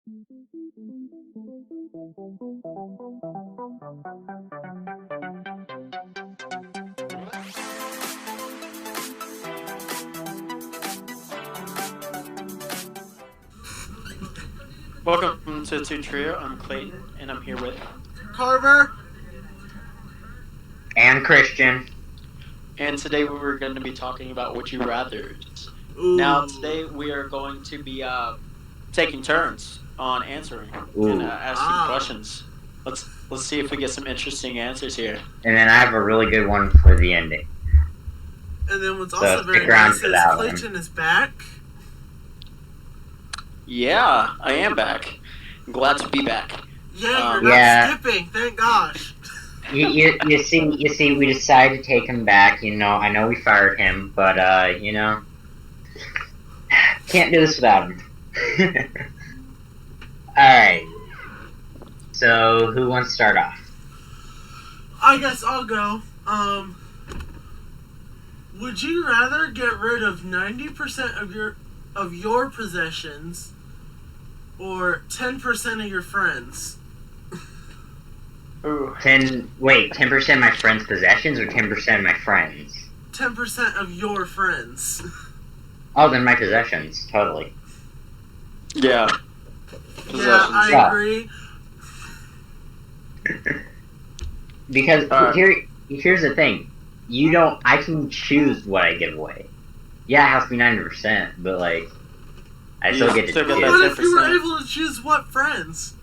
Welcome to Two Trio. I'm Clayton, and I'm here with Carver and Christian. And today we were going to be talking about Would You Rathers. Ooh. Now, today we are going to be taking turns on answering and asking questions. Let's see if we get some interesting answers here. And then I have a really good one for the ending. And then what's also very nice is Clayton is back. Yeah, I am back. I'm glad to be back. Yeah, you're not skipping. Thank gosh. You see, we decided to take him back. I know we fired him, but can't do this without him. All right. So, who wants to start off? I guess I'll go. Would you rather get rid of 90% of your possessions or 10% of your friends? Ooh. 10% of my friends' possessions or 10% of my friends? 10% of your friends. Oh, then my possessions, totally. Yeah. Possessions. Yeah, I agree. Because here's the thing. I can choose what I give away. Yeah, it has to be 90%, but I still get to choose. What if you were able to choose what friends?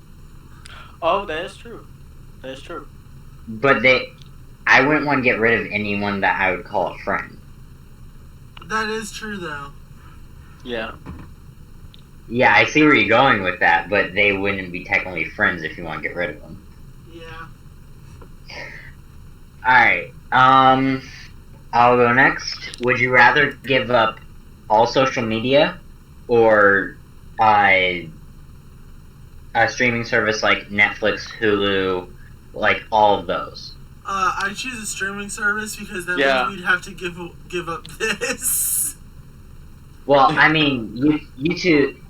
Oh, that is true. That is true. But I wouldn't want to get rid of anyone that I would call a friend. That is true, though. Yeah. Yeah, I see where you're going with that, but they wouldn't be technically friends if you want to get rid of them. Yeah. Alright, I'll go next. Would you rather give up all social media or a streaming service like Netflix, Hulu, all of those? I choose a streaming service because then we'd have to give up this. Well, I mean, YouTube...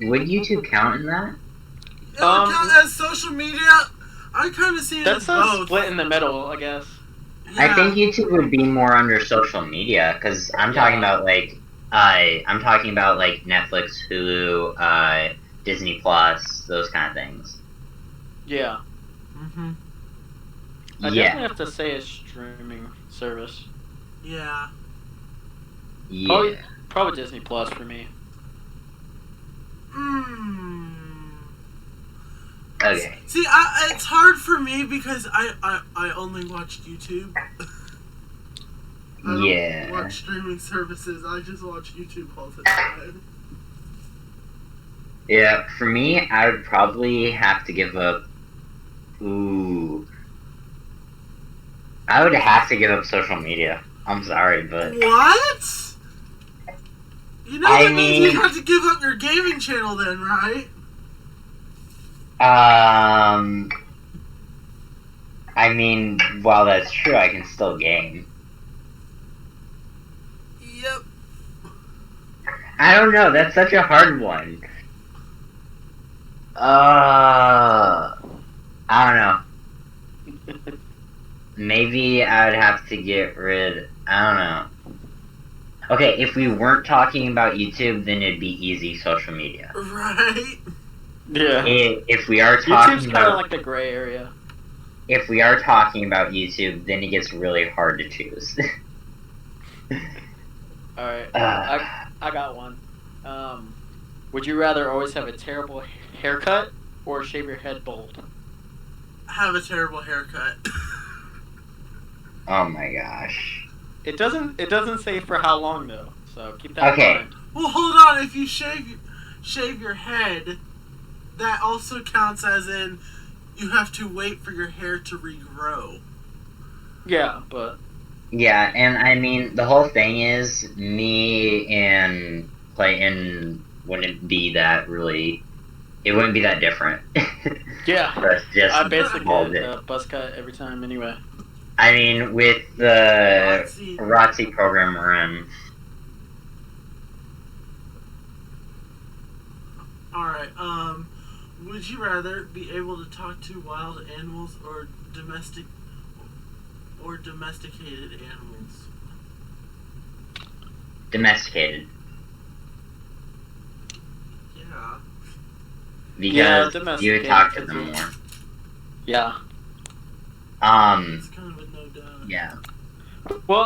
Would YouTube count in that? It would count as social media. I kind of see it as both. That's a split in the middle, I guess. Yeah. I think YouTube would be more under social media, because I'm talking about, Netflix, Hulu, Disney Plus, those kind of things. Yeah. Mm-hmm. I definitely have to say a streaming service. Yeah. Yeah. Probably Disney Plus for me. Okay. See, it's hard for me because I only watch YouTube. I don't watch streaming services. I just watch YouTube all the time. Yeah, for me, I would probably have to give up... I would have to give up social media. I'm sorry, but... What? You know that means you have to give up your gaming channel then, right? I mean, while that's true, I can still game. Yep. I don't know, that's such a hard one. I don't know. Maybe I would have to get rid... I don't know. Okay, if we weren't talking about YouTube, then it'd be easy social media. Right? Yeah. If we are talking YouTube's kind of like the gray area. If we are talking about YouTube, then it gets really hard to choose. Alright, I got one. Would you rather always have a terrible haircut or shave your head bald? Have a terrible haircut. Oh my gosh. It doesn't say for how long though, so keep that in mind. Well, hold on. If you shave your head, that also counts as in you have to wait for your hair to regrow. Yeah, but... Yeah, and I mean, the whole thing is, me and Clayton wouldn't be that really... It wouldn't be that different. Yeah, I basically get a buzz cut every time anyway. I mean, with the ROTC program we're in. Alright, Would you rather be able to talk to wild animals or domesticated animals? Domesticated. Yeah. Because you would domesticated. talk to them more. Yeah. It's kind of a no doubt. Yeah. Well,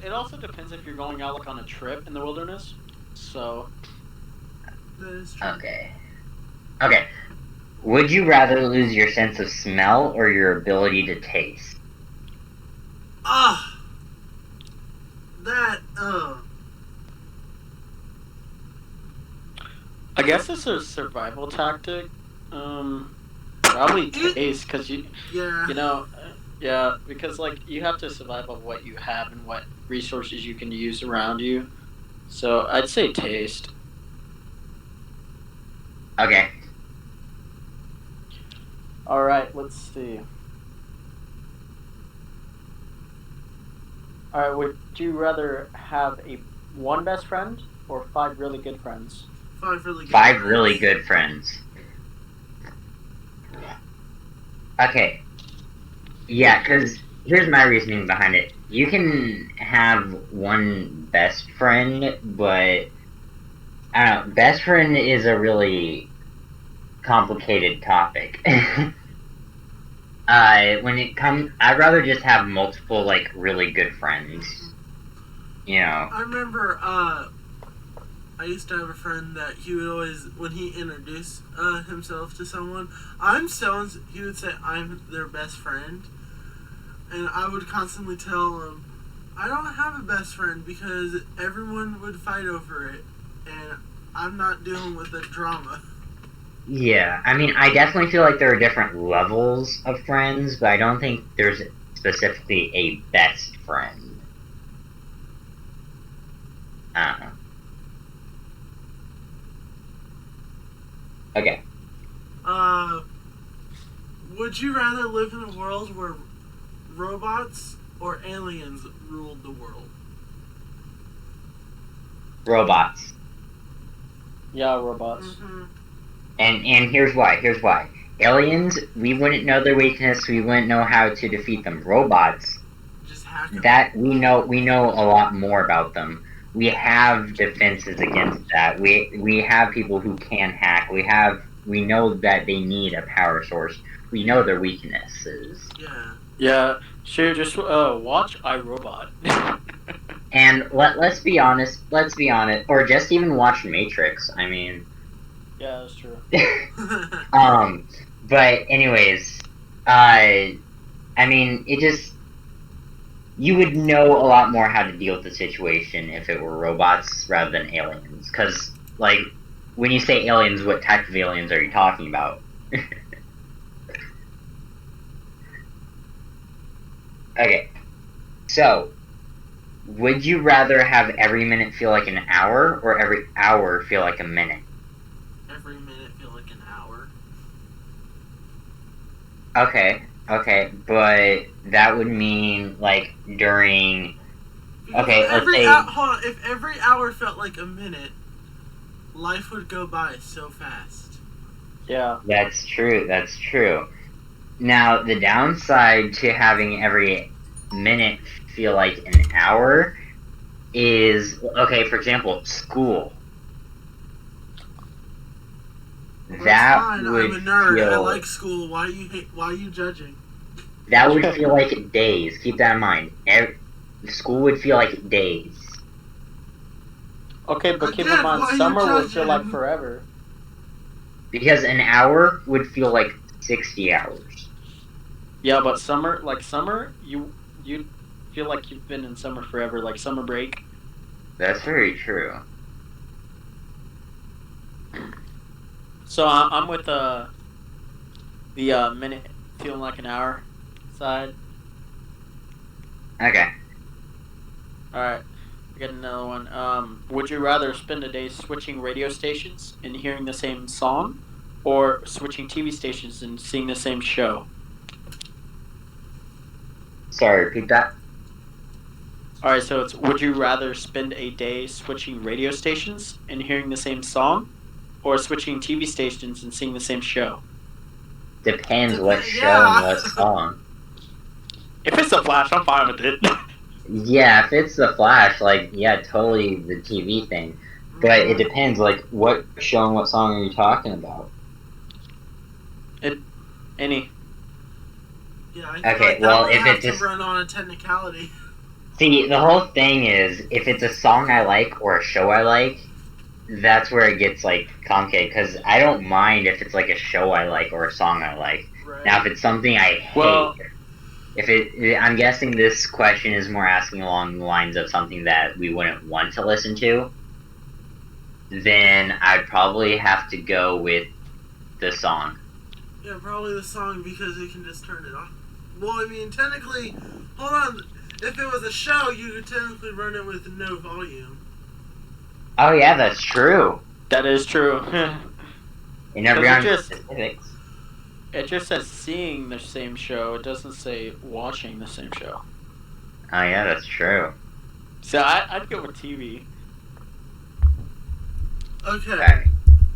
it also depends if you're going out like on a trip in the wilderness. So. That is true. Okay. Would you rather lose your sense of smell or your ability to taste? I guess it's a survival tactic. Probably taste, because Yeah. yeah, because like you have to survive on what you have and what resources you can use around you. So I'd say taste. Okay. All right, let's see. All right, would you rather have one best friend or 5 really good friends? 5 really good Five friends. really good friends. Okay. Yeah, because here's my reasoning behind it. You can have one best friend, but I don't know. Best friend is a really complicated topic. When it comes, I'd rather just have multiple like really good friends. You know. I remember, I used to have a friend that he would always, when he introduced himself to someone, he would say, I'm their best friend. And I would constantly tell him, I don't have a best friend because everyone would fight over it. And I'm not dealing with the drama. Yeah, I mean, I definitely feel like there are different levels of friends, but I don't think there's specifically a best friend. I don't know. Okay. Would you rather live in a world where robots or aliens ruled the world? Robots. Yeah, robots. Mm-hmm. And here's why. Aliens, we wouldn't know their weakness, we wouldn't know how to defeat them. Robots, Just hack them. that we know a lot more about them. We have defenses against that. We have people who can hack. We know that they need a power source. We know their weaknesses. Yeah. Yeah, sure. Just watch iRobot. And let's be honest, or just even watch Matrix. I mean, Yeah, that's true. but anyways, I mean, you would know a lot more how to deal with the situation if it were robots rather than aliens. Because, like, when you say aliens, what type of aliens are you talking about? Okay, so, would you rather have every minute feel like an hour, or every hour feel like a minute? Every minute feel like an hour. Okay, but that would mean, like, during... Okay, let's say... Hold on, if every hour felt like a minute, life would go by so fast. Yeah. That's true. Now, the downside to having every minute feel like an hour is, okay, for example, school. Well, That fine, would I'm a nerd. feel... I like school. Why are you judging? That would feel like days. Keep that in mind. School would feel like days. Okay, but keep in Again, mind, why are you summer would feel like judging? forever. Because an hour would feel like 60 hours. Yeah, but summer, you feel like you've been in summer forever, like summer break. That's very true. So I'm with the minute feeling like an hour side. Okay. All right, I got another one. Would you rather spend a day switching radio stations and hearing the same song, or switching TV stations and seeing the same show? Sorry, repeat that. All right, so it's would you rather spend a day switching radio stations and hearing the same song, or switching TV stations and seeing the same show? Depends what show and Yeah. what song. If it's The Flash, I'm fine with it. Yeah, if it's The Flash, like, yeah, totally the TV thing. But it depends, like, what show and what song are you talking about? Any. Yeah, I feel Okay, like well, that would if have it's to just... run on a technicality. See, the whole thing is, if it's a song I like or a show I like, that's where it gets, like, complicated, because I don't mind if it's, like, a show I like or a song I like. Right. Now, if it's something I hate, Well, I'm guessing this question is more asking along the lines of something that we wouldn't want to listen to, then I'd probably have to go with the song. Yeah, probably the song because you can just turn it off. Well, I mean, technically, hold on. If it was a show, you could technically run it with no volume. Oh yeah, that's true. that is true. You never Because got it into just- specifics. It just says seeing the same show. It doesn't say watching the same show. Oh yeah, that's true. So I'd go with TV. Okay, Okay.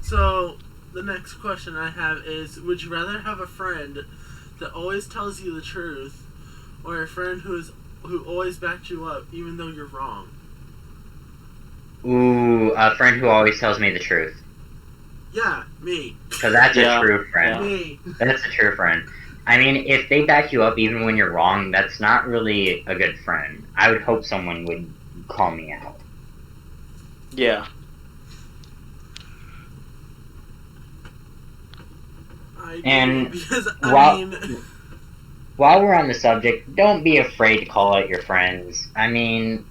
so the next question I have is: would you rather have a friend that always tells you the truth, or a friend who always backs you up even though you're wrong? Ooh, a friend who always tells me the truth. Yeah, me. Because that's Yeah, a true friend. yeah. Me. That's a true friend. I mean, if they back you up even when you're wrong, that's not really a good friend. I would hope someone would call me out. Yeah. I do, And because while- I mean, While we're on the subject, don't be afraid to call out your friends. I mean,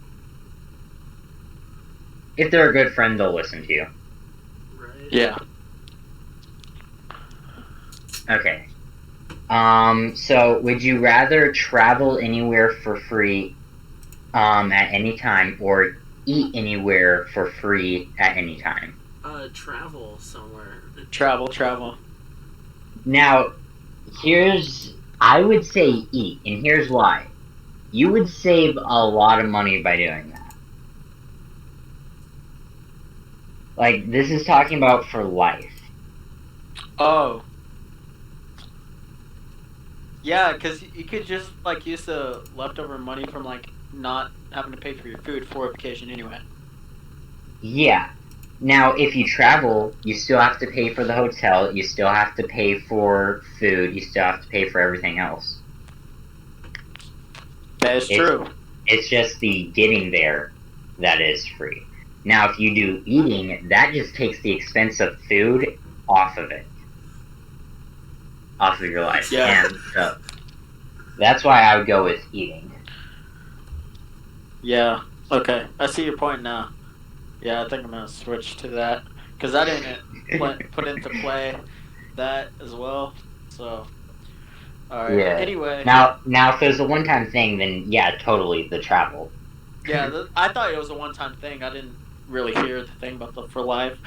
if they're a good friend, they'll listen to you. right? Yeah. Okay. So would you rather travel anywhere for free, at any time, or eat anywhere for free at any time? Travel somewhere. Travel. Now, I would say eat, and here's why. You would save a lot of money by doing that. Like, this is talking about for life. Oh. Yeah, because you could just like use the leftover money from like not having to pay for your food for a vacation anyway. Yeah. Now, if you travel, you still have to pay for the hotel, you still have to pay for food, you still have to pay for everything else. That is true. It's just the getting there that is free. Now, if you do eating, that just takes the expense of food off of it. Off of your life. Yeah. And so, that's why I would go with eating. Yeah. Okay. I see your point now. Yeah, I think I'm gonna switch to that because I didn't put into play that as well. So, all right. Yeah. Anyway. Now, if it was a one-time thing, then yeah, totally, the travel. Yeah, I thought it was a one-time thing. I didn't really hear the thing about the for life.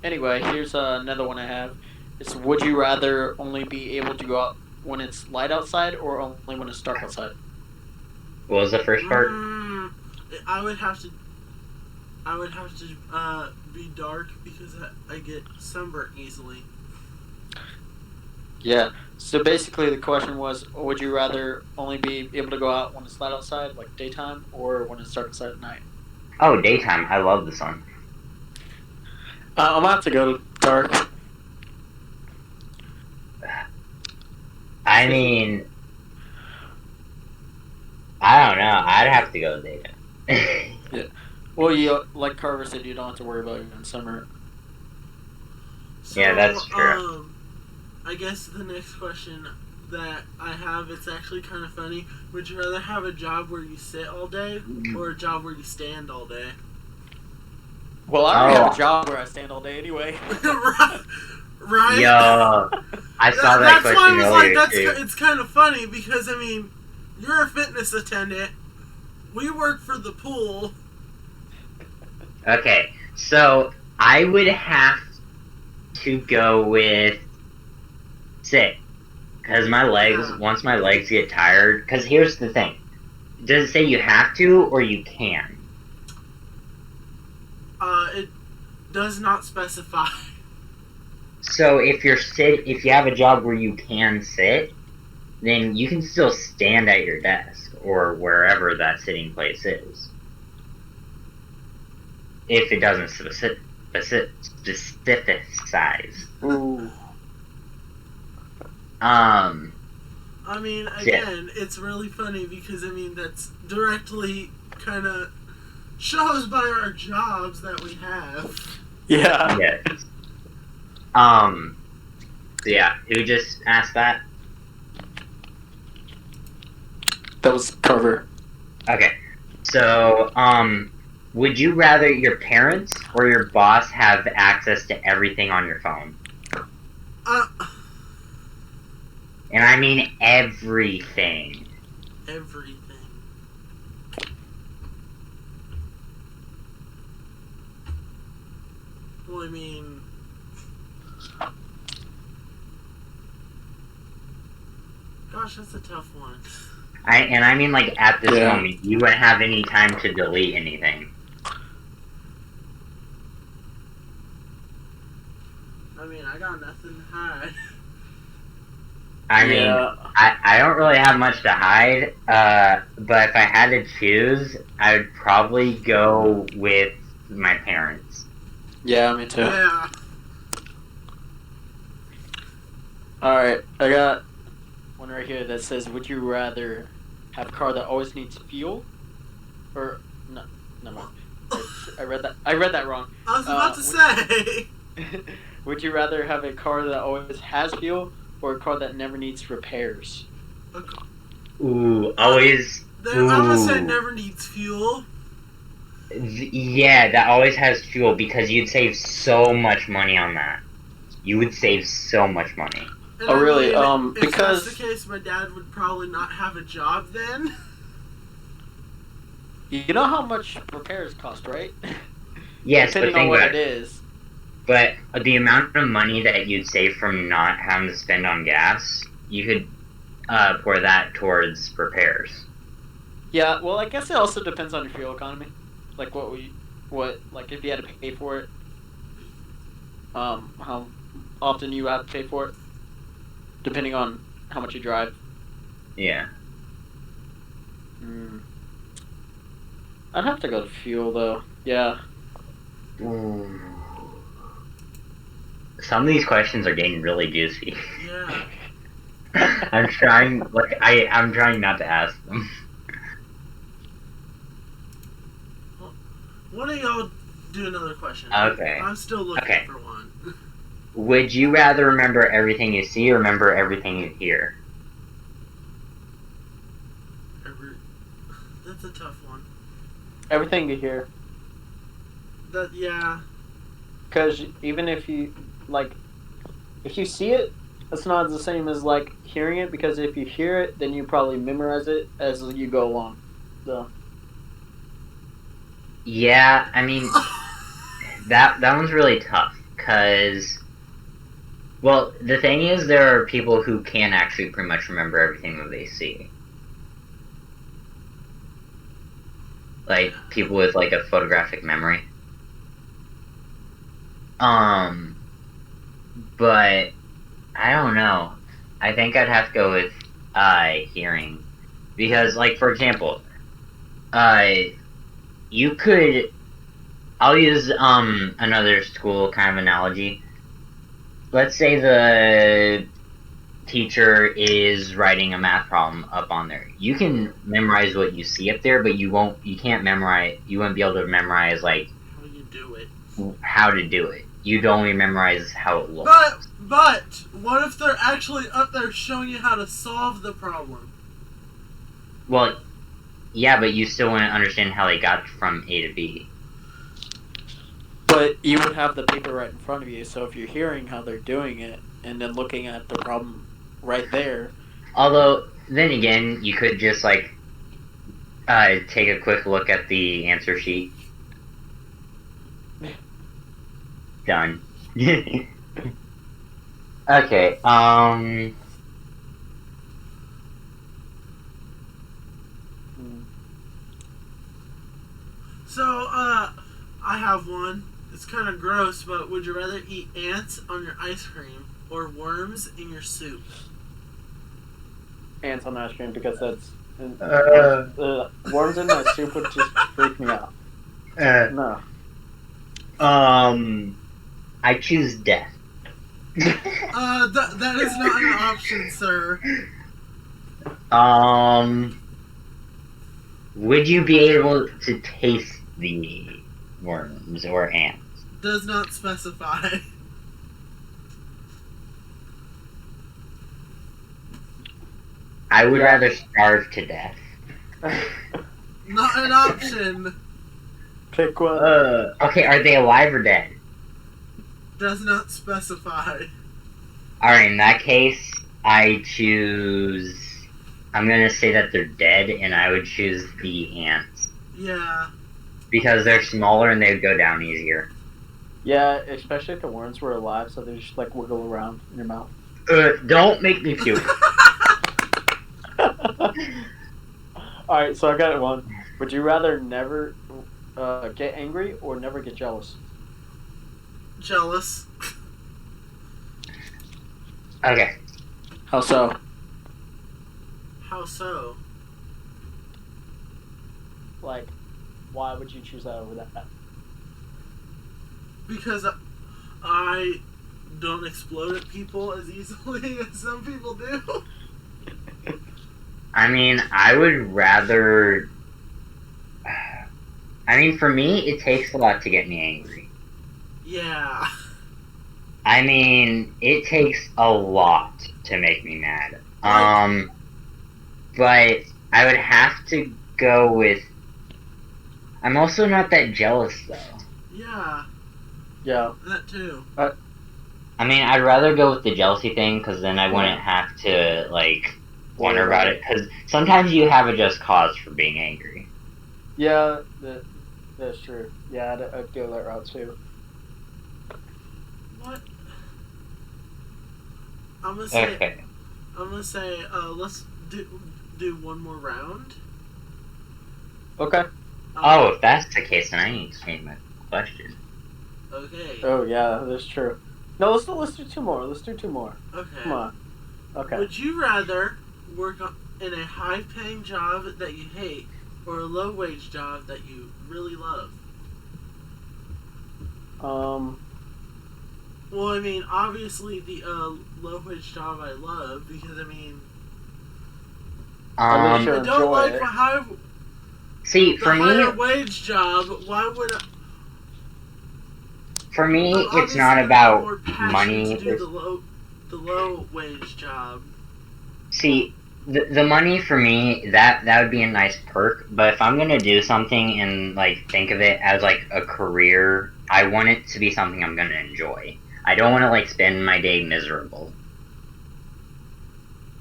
Anyway, here's another one I have. It's would you rather only be able to go out when it's light outside or only when it's dark outside? What was the first part? I would have to be dark because I get sunburnt easily. Yeah. So basically, the question was, would you rather only be able to go out when it's light outside, like daytime, or when it's dark outside at night? Oh, daytime. I love the sun. I'm gonna have to go to dark. I mean, I don't know. I'd have to go daytime. Well, you like Carver said, you don't have to worry about it in summer. So, Yeah, that's true. I guess the next question that I have, it's actually kind of funny. Would you rather have a job where you sit all day or a job where you stand all day? Well, I already have a job where I stand all day anyway. Right? Yo, I saw that That's question why I was earlier like, too. it's kind of funny because, I mean, you're a fitness attendant. We work for the pool. Okay, so I would have to go with sit. Because my legs, once my legs get tired, because here's the thing. Does it say you have to or you can? It does not specify. So if if you have a job where you can sit, then you can still stand at your desk or wherever that sitting place is. If it doesn't specify. Ooh. I mean, again, it's really funny because, I mean, that's directly kind of shows by our jobs that we have. Yeah. Yes. So yeah, who just asked that? That was Carver. Okay. So, would you rather your parents or your boss have access to everything on your phone? Uh, And I mean everything. everything. Well, I mean, gosh, that's a tough one. I mean like at this Yeah. moment, you wouldn't have any time to delete anything. I mean, I got nothing to hide. I mean, I don't really have much to hide, but if I had to choose, I would probably go with my parents. Yeah, me too. Yeah. Alright, I got one right here that says, would you rather have a car that always needs fuel? Or, no, never mind. I read that wrong. I was about to say. Would you rather have a car that always has fuel or a car that never needs repairs? Ooh, always. I'm gonna say never needs fuel. Yeah, that always has fuel because you'd save so much money on that. You would save so much money. And Oh, really? If Because that's the case, my dad would probably not have a job then. you know how much repairs cost, right? Yes, Depending but on think what about it it. is. But the amount of money that you'd save from not having to spend on gas, you could pour that towards repairs. Yeah, well, I guess it also depends on your fuel economy. Like like if you had to pay for it, how often you have to pay for it, depending on how much you drive. Yeah. I'd have to go to fuel though. Yeah. Ooh. Some of these questions are getting really juicy. Yeah. I'm trying not to ask them. Why don't y'all do another question? Okay. I'm still looking for one. Would you rather remember everything you see or remember everything you hear? That's a tough one. Everything you hear. Yeah. Because even if you if you see it, it's not the same as like hearing it. Because if you hear it, then you probably memorize it as you go along. So. Yeah, I mean that one's really tough because, well, the thing is there are people who can actually pretty much remember everything that they see. Like people with like a photographic memory. But I don't know. I think I'd have to go with hearing. Because like for example, you could I'll use another school kind of analogy. Let's say the teacher is writing a math problem up on there. You can memorize what you see up there, but you won't be able to memorize like how you do it. How to do it. You'd only memorize how it looks. But what if they're actually up there showing you how to solve the problem? Well, yeah, but you still want to understand how they got from A to B. But you would have the paper right in front of you, so if you're hearing how they're doing it and then looking at the problem right there. Although, then again, you could just like take a quick look at the answer sheet. Done. Okay, So, I have one. It's kind of gross, but would you rather eat ants on your ice cream or worms in your soup? Ants on ice cream because that's Uh, worms in my soup would just freak me out. uh, No. I choose death. That is not an option, sir. Would you be able to taste the worms or ants? Does not specify. I would rather starve to death. Not an option. Pick one. Okay, are they alive or dead? Does not specify. Alright, in that case, I choose... I'm gonna say that they're dead, and I would choose the ants. Yeah. Because they're smaller and they'd go down easier. Yeah, especially if the worms were alive, so they just like wiggle around in your mouth. Don't make me puke. Alright, so I got one. Would you rather never get angry or never get jealous? Jealous. Okay. How so? How so? Like, why would you choose that over that? Because I don't explode at people as easily as some people do. I mean, I would rather... I mean, for me, it takes a lot to get me angry. Yeah. I mean, it takes a lot to make me mad. But I would have to go with... I'm also not that jealous, though. Yeah. Yeah. That too. I mean, I'd rather go with the jealousy thing, because then I wouldn't have to, like, wonder about it. Because sometimes you have a just cause for being angry. Yeah, that's true. Yeah, I'd go that route too. What? I'm gonna say. Okay. I'm gonna say. Let's do one more round. Okay. Oh, if that's the case, then I need to change my question. Okay. Oh yeah, that's true. No, let's do two more. Let's do two more. Okay. Come on. Okay. Would you rather work in a high-paying job that you hate or a low-wage job that you really love? Well, I mean, obviously the low-wage job I love because I mean, I I don't like it. the See, for me, higher wage job. Why would I? For me, it's Obviously, not I'm about more passionate money. to do the low wage job. See, the money for me, that would be a nice perk, but if I'm gonna do something and, like, think of it as, like, a career, I want it to be something I'm gonna enjoy. I don't want to, like, spend my day miserable.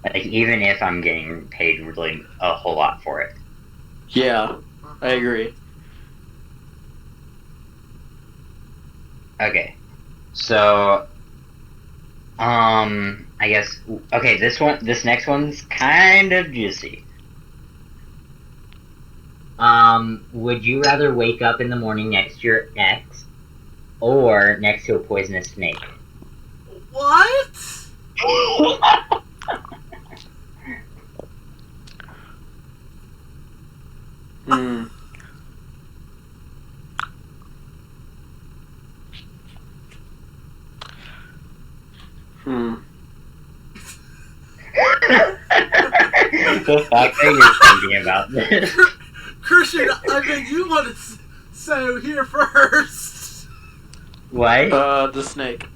Like, even if I'm getting paid really a whole lot for it. Yeah, I agree. Okay. So, I guess, okay, this next one's kind of juicy. Would you rather wake up in the morning next to your ex, or next to a poisonous snake? What? Hmm. The fact that you're thinking about this. Christian, I think you want to say here first. What? The snake.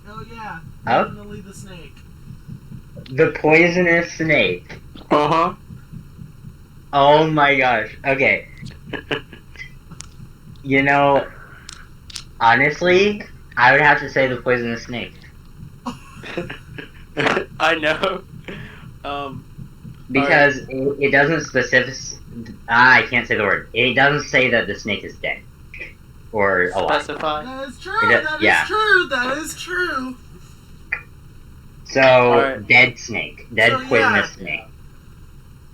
Oh yeah, Oh? definitely the snake. The poisonous snake. Uh-huh. Oh my gosh. Okay. You know, honestly, I would have to say the poisonous snake. I know. Because it doesn't I can't say the word. It doesn't say that the snake is dead. Or alive. Specify. That is true. That is true. That is true. So, Alright. dead snake. Dead So, poisonous yeah. snake.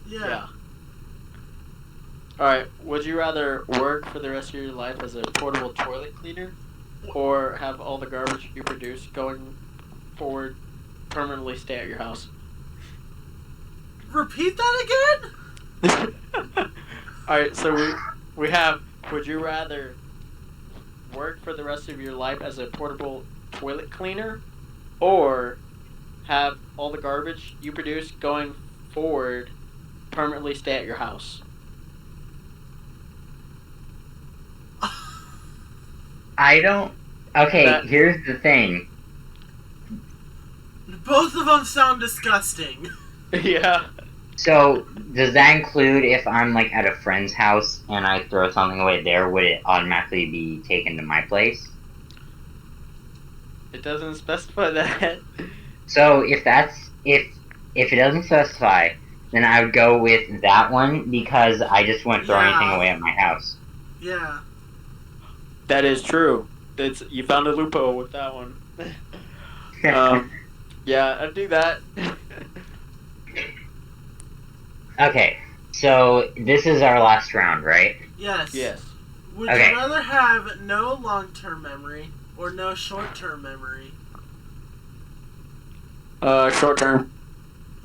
Yeah. Alright, would you rather work for the rest of your life as a portable toilet cleaner or have all the garbage you produce going forward permanently stay at your house? Repeat that again? Alright, so we have would you rather work for the rest of your life as a portable toilet cleaner or have all the garbage you produce going forward permanently stay at your house? I don't. Okay, That here's the thing. Both of them sound disgusting. yeah. So, does that include if I'm like at a friend's house and I throw something away there, would it automatically be taken to my place? It doesn't specify that. So if it doesn't specify, then I would go with that one because I just wouldn't throw anything away at my house. Yeah. That is true. You found a loophole with that one. Yeah, I'd do that. Okay, so this is our last round, right? Yes. Yes. Would Okay. you rather have no long-term memory or no short-term memory? Short term.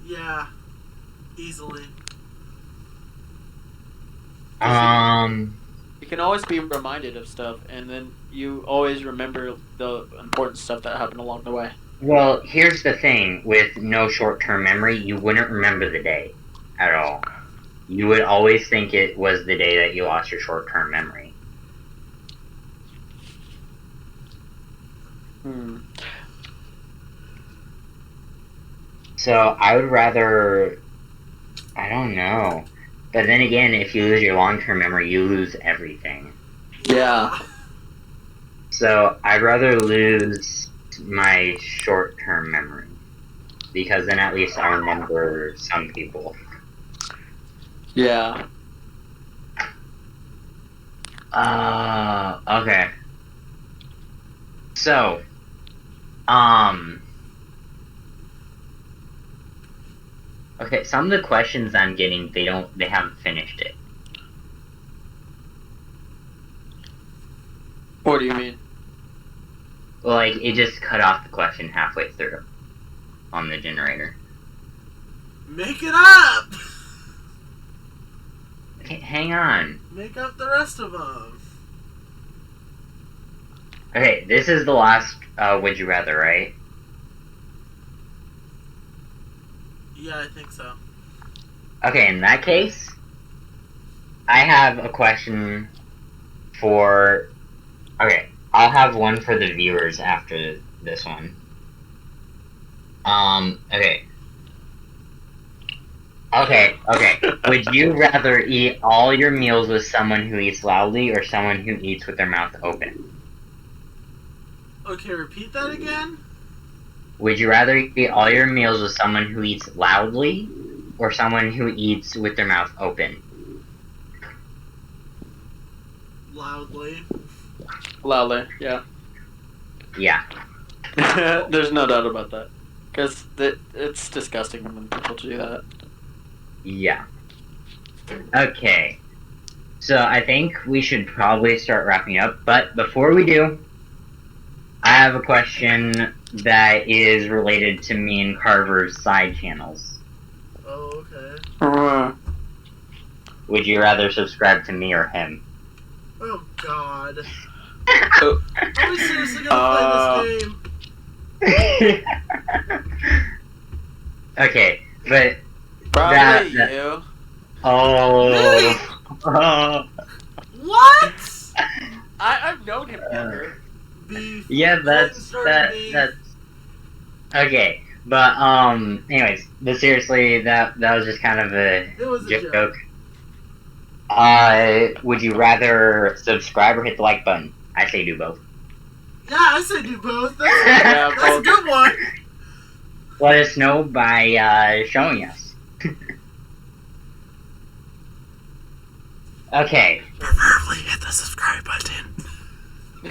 Yeah. Easily. You can always be reminded of stuff, and then you always remember the important stuff that happened along the way. Well, here's the thing with no short-term memory, you wouldn't remember the day at all. You would always think it was the day that you lost your short-term memory. So I would rather, I don't know. But then again, if you lose your long-term memory, you lose everything. Yeah. So I'd rather lose my short-term memory. Because then at least I'll remember some people. Yeah. Okay. So, okay, some of the questions I'm getting, they haven't finished it. What do you mean? Like, it just cut off the question halfway through on the generator. Make it up! Okay, hang on. Make up the rest of them. Okay, this is the last, would you rather, right? Yeah, I think so. Okay, in that case, I have a question for... Okay, I'll have one for the viewers after this one. Okay. Okay. Would you rather eat all your meals with someone who eats loudly or someone who eats with their mouth open? Okay, repeat that again? Would you rather eat all your meals with someone who eats loudly or someone who eats with their mouth open? Loudly. Loudly, yeah. Yeah. There's no doubt about that. Because it's disgusting when people do that. Yeah. Okay. So I think we should probably start wrapping up, but before we do, I have a question that is related to me and Carver's side channels. Oh, okay. Would you rather subscribe to me or him? Oh, God. Are we seriously gonna play this game? Okay, but Probably that- you. oh, What? I've known him younger. Beef. yeah, that's okay. But anyways, but seriously, that was just kind of a It was a joke. Would you rather subscribe or hit the like button? I say do both. Yeah, I say do both. That's, Yeah, that's a both. good one. Let us know by showing us. Okay. Preferably hit the subscribe button. We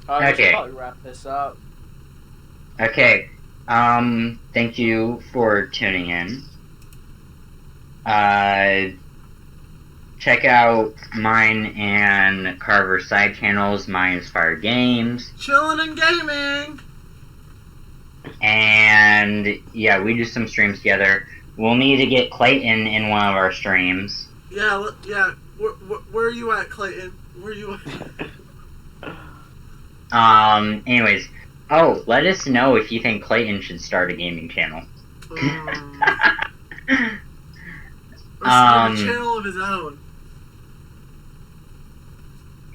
should Okay. probably wrap this up. Okay. Thank you for tuning in. Check out mine and Carver's side channels. Mine is Fire Games. Chilling and gaming. And yeah, we do some streams together. We'll need to get Clayton in one of our streams. Yeah, yeah. Where are you at, Clayton? Where are you at? Anyways. Oh, let us know if you think Clayton should start a gaming channel. Or start a channel of his own.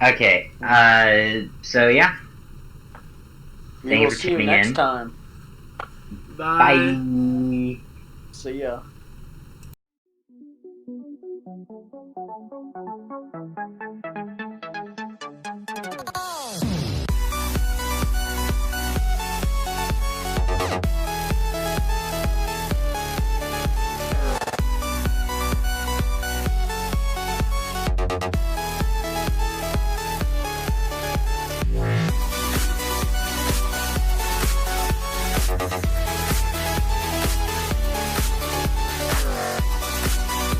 Okay, so yeah. We will see you next time. Bye. Bye. See ya.